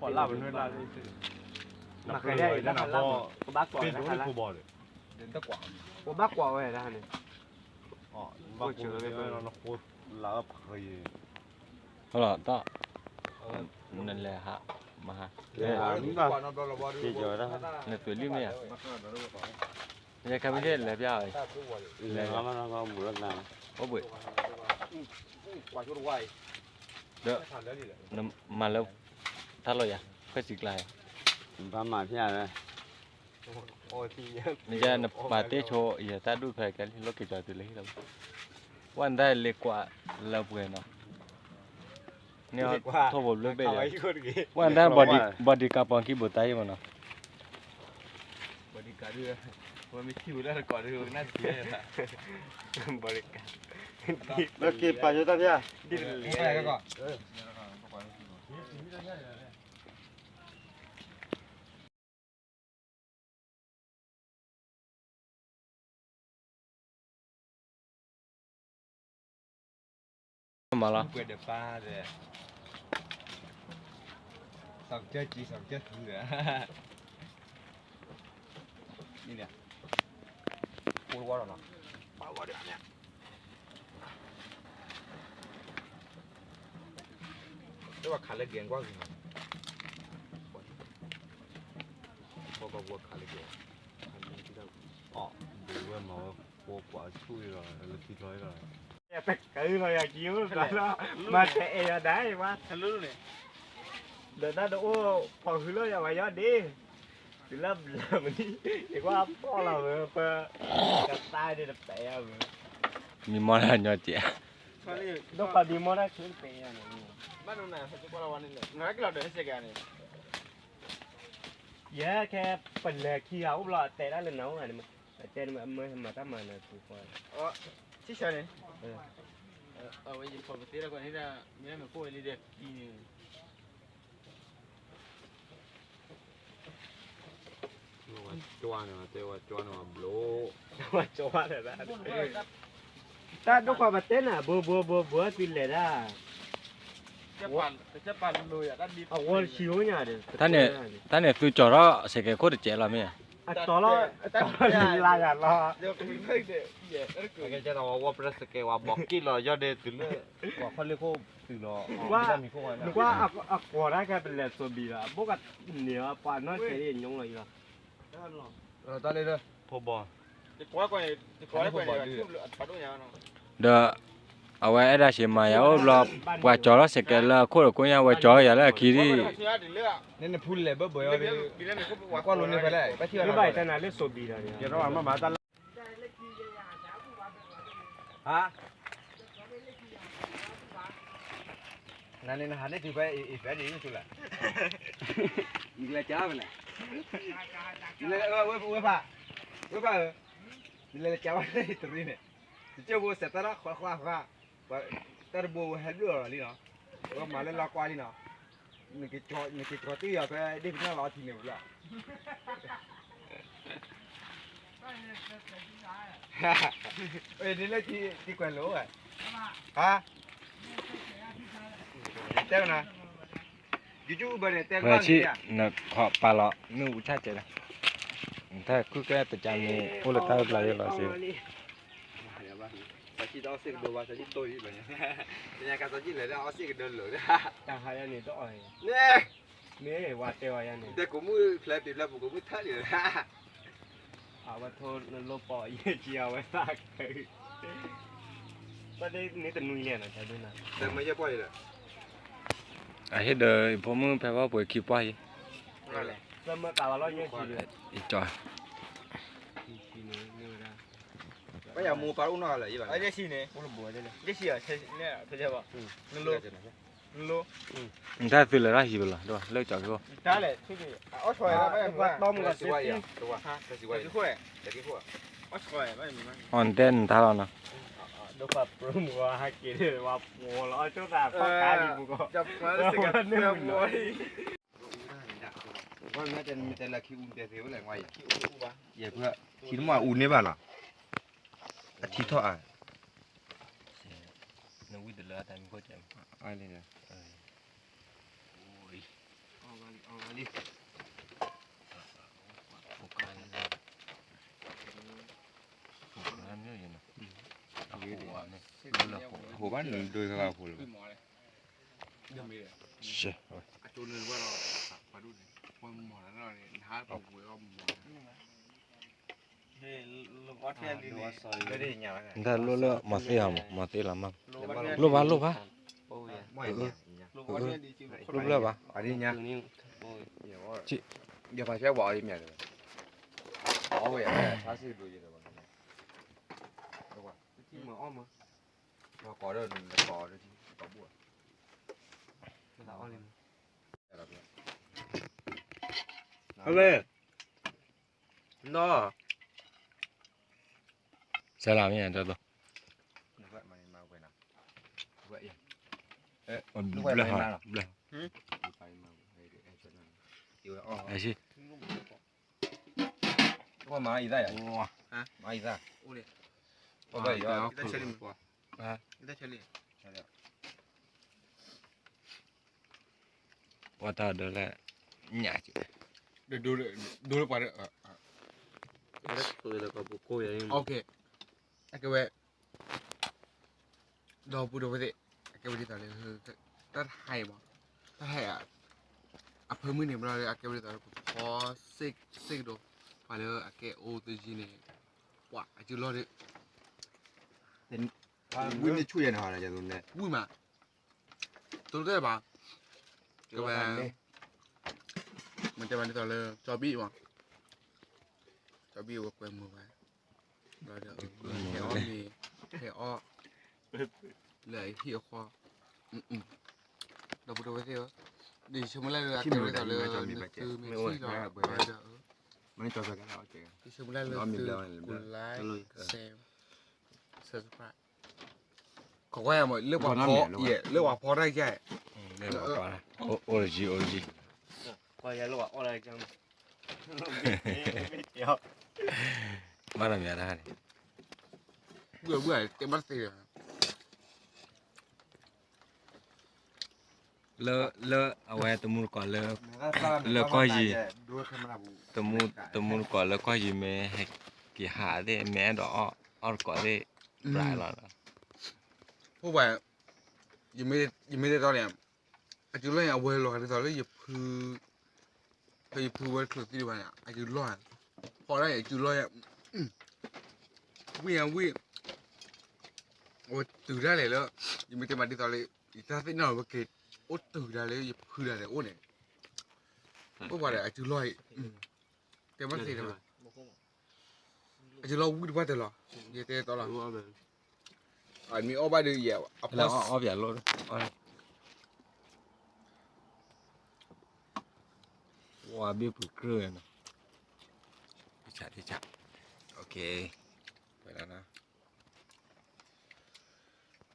bỏ làm bên nơi là mà cái đây là làm có bác quả bên là chỗ bò đấy đến tất quả có bác quả vậy là này bác nó khô lá phơi ဟုတ်လားတော့နည်းလေဟာမဟာ quả nó bao là bao thì giờ đó နဲ့တွေ့လိမ့်မယ်ရခံပြီးလေပြရ là nó bữa nào ဟုတ်ပြီ quả chỗ quay တော့မလောက်ထားလို့ရဖက်စီကလိုက် ba mà phía này ôi thì นี่จะนปาเตโชอย่าตาดูแพ้กันโลกจอตุเลยเราวันได้เล็กกว่าเราเพื่อนเนาะเนี่ยทบเรื่องไปเลยวันได้บอดี้กาปองกี่บุตรยังมั้งเนาะ body card đưa mà mình chịu ra quả được nát kia là body card nó kịp phải cho ta phía đi này các con mà là quên được pha rồi sòng chơi thử nữa đi nè cuốn qua rồi nè bao qua được nè cái quả khá là ghiền quá gì mà qua khá là ghiền bữa mà cô quả chui rồi là thịt rồi cái rồi à chiếu đó mà chạy đá quá đợt đó đỗ phòng hứa lôi vào gió đi từ lớp mình đi thì qua to là vừa cắt tay đi đập tè vừa มีมอลล์เนาะเจ๊ đâu phải đi mua ra chuyến tè này bắt đầu này phải cho qua làวันนี้เลยnói cái là để xe gà này dạ cái phần là khi áo lọ tè đã lên nấu này mà trên mà ta mà là tụi con chiếc xe này bây giờ phòng tí là còn thấy là nếu mà cô đi đẹp đi cho nó blow mà cho này ra ta đâu phải bật tên à bữa tin lệ ra chấp bàn lùi ở đất đi quân chiếu nhà để ท่านเนี่ยคือจอเราเสกโคตรเจ๋ละมั้ย to lo là là lo được mình thấy để cái cho nó qua press cái qua bọc kít rồi do đây từ lứa quả phân lê khô từ nó qua quả đó cáiเป็นแหล่ส่วนบีละพวกเหนือปานน้อยเสียยงเลยล่ะ rồi ta lên đây phô bò cái quá quay này bắt đuôi nhau nó เด้อเอาไว้ได้สิมาอย่ารอว่าจอเราเสกละโคตรกูยังว่าจออย่าละขี้ดิ nên là phun lệ bớt bưởi đi qua luôn đi phải lại bắt chưa หรือไปแต่น่ะเล่นส่วนบีละเนี่ย giờ nó ăn mà ta hả nên hắn ấy thì phải đi như là là cháo vậy này với là cháo đây từ đi này chưa bố sẽ ta đó khoa và ta bố hết rồi đi nó mà lên lo qua đi nó những cái trò tí giờ phải đi nó lo thì nhiều rồi ê đi lấy thì quen lỗ rồi hả teo nè chú bên này teo ว่าชินะขอปลาละนูชาเจนะถ้าคือแกตะจังนี่โอละตาปลาเยอะละสิ chỉ đó xịt đồ vào chỉ tôi vậy nhà cái chỉ lấy ra xịt đơn lửaต่างหากอันนี้ต้องอ่อย nè นี่ว่าเตวอันนี้ để cũng mua phải tìm là cũng mua thắt được เอาว่าโทษโลปอเยี่ยเจียวไว้ซากก็ได้นี่แต่นุยเนี่ยนะใช่ด้วยนะ để mấy giờ quay rồi ไอ้เฮ็ดเด้อผมมึงแปลว่าป่วยขี้ป่วย rồi này แล้วเมื่อกล่าวว่าร้อยยี่สิบเลย อีจอย ทีนี้นี่นะ bây giờ mua bao nó là gì vậy ở đây xí này mua bùa đây này đây xí à nè thấy chưa bảo nâng lô ถ้าซื้อเลยได้สิบ่ล่ะด้วยเลิกจอดก็ trái này xí gì ớt xoài đó bây giờต้มกับ xí quay à đúng ha xí quay cái khoe ớt xoài bây giờ mình อ่อนเต้นท่าเราเนาะ ดูแบบปรุงว่าให้กินว่าโอ้ร้อยจุดอ่ะข้าวกาดีบุก chập nó sẽ gặp nước muối con nó tên là khi un thiếu là ngoài khi un ba vậy vừa khi nó mà un đấy bạn à khi thọ à นึกวิดเลยแต่มีคนเจ็บ ai này nè โอ้ย หัวบ้านดูเขาหัวเลย เช่ จูนเลยว่าเรามาดูดิมันหมอแล้วเราเนี่ยท้าตัวหัวก็หมอ เฮ้ยลูกออดแค่นี้ไม่ได้ยังไง ถ้ารู้แล้วมาเสียมมาเสียละมั้ง ลูก รู้ปะรู้ปะ โอ้ย ไม่เนี่ย ลูกออดแค่ดีจริง รู้แล้วปะ อันนี้เนี่ย นี่โอ้ยเดี๋ยวว่า อย่าพาใช้วอลอีเมลเลยอ๋อเว้ยถ้าซื้อดูเยอะเลยวันนี้ดูว่า ที่มาอ้อมมา เราขอเดินขอเดินที่ต่อบัว เราอ้อมเลย อะไรเนี่ย เอาเลยน้อ ใช่ละมั้ยตัวตัว นึกว่ามันมาไปนะนึกว่าเอง เบลอฮะเบลอ ไปมาไอ้ไอ้เจ้านั่นอยู่อ๋อ ไอ้ชิ นึกว่ามาอีได้อะมาอีได้ โอ้ย โอ้ยเดี๋ยว ได้เฉลี่ยกว่าได้เฉลี่ย ว่าตาเดละหยาจิ ดูไปเลย ได้คุยแล้วก็บุกโก้ยัง โอเคไอ้เกวดอกปูดอกไปสิไอ้เกวที่ตอนนี้คือถ้าไทยบ่ถ้าไทยอ่ะอ่ะเพิ่มมือหนึ่งเราเลยไอ้เกวที่ตอนนี้พอซิกดูไปเลยไอ้เกโอตัวจีเนี่ยว้าไอ้จุดรอดเลย วินนี่ช่วยนะฮะอะไรอย่างเงี้ย วุ้ยมาตัวเต้ป่ะก็แบบมันจะมาในตอนเลยจอบี้วะจอบี้ว่าเกวมือไว้เราเดี๋ยวเฮอมีเฮอเลยเฮียควาเราพูดไว้สิวะดิฉันไม่เล่นเลยเกวตอนเลยคือไม่ซี่หรอกมันจอไปกันแล้วเจ๊ดิฉันไม่เล่นเลยคือกุไลเซมเซอร์ไพรส์เขาก็ยังเลือกว่าพอเลือกว่าพอได้แค่ เล่นบอกว่าโอริจิ ก็ยังรู้ว่าอะไรจังเดี๋ยว มาแล้วเนี่ยนะนี่ เบื่อเต็มบ้านเสีย เลอะเอาไว้ตะมูก่อนเลอะก็ยีตะมูก่อนแล้วก็ยีแม่ให้กี่หาได้แม่ดอกอ้อก่อนได้ปลายแล้ว พวกแบบยังไม่ได้ตอนเนี้ยอาจจะเล่นเอาไว้รอในตอนเล่นอย่าพื้นไว้คลุกที่ดีกว่าเนี่ยอาจจะรอดพอได้อาจจะรอดวิ่งโอ้ตื่นได้เลยแล้วยังไม่ได้มาที่ตอนเลยอีกท่าที่นอนว่าเกตโอ้ตื่นได้เลยอย่าพื้นได้เลยโอ้เนี่ยพวกแบบอาจจะรอดเต็มบ้านเสียเลยอาจจะรอวิ่งไปตลอดเยอะเตะตลอดอันมีอ้อบ้านเดียวอ่ะ แล้วอ้ออย่าลดว่าบีบเกลือนะที่จัดโอเคไปแล้วนะ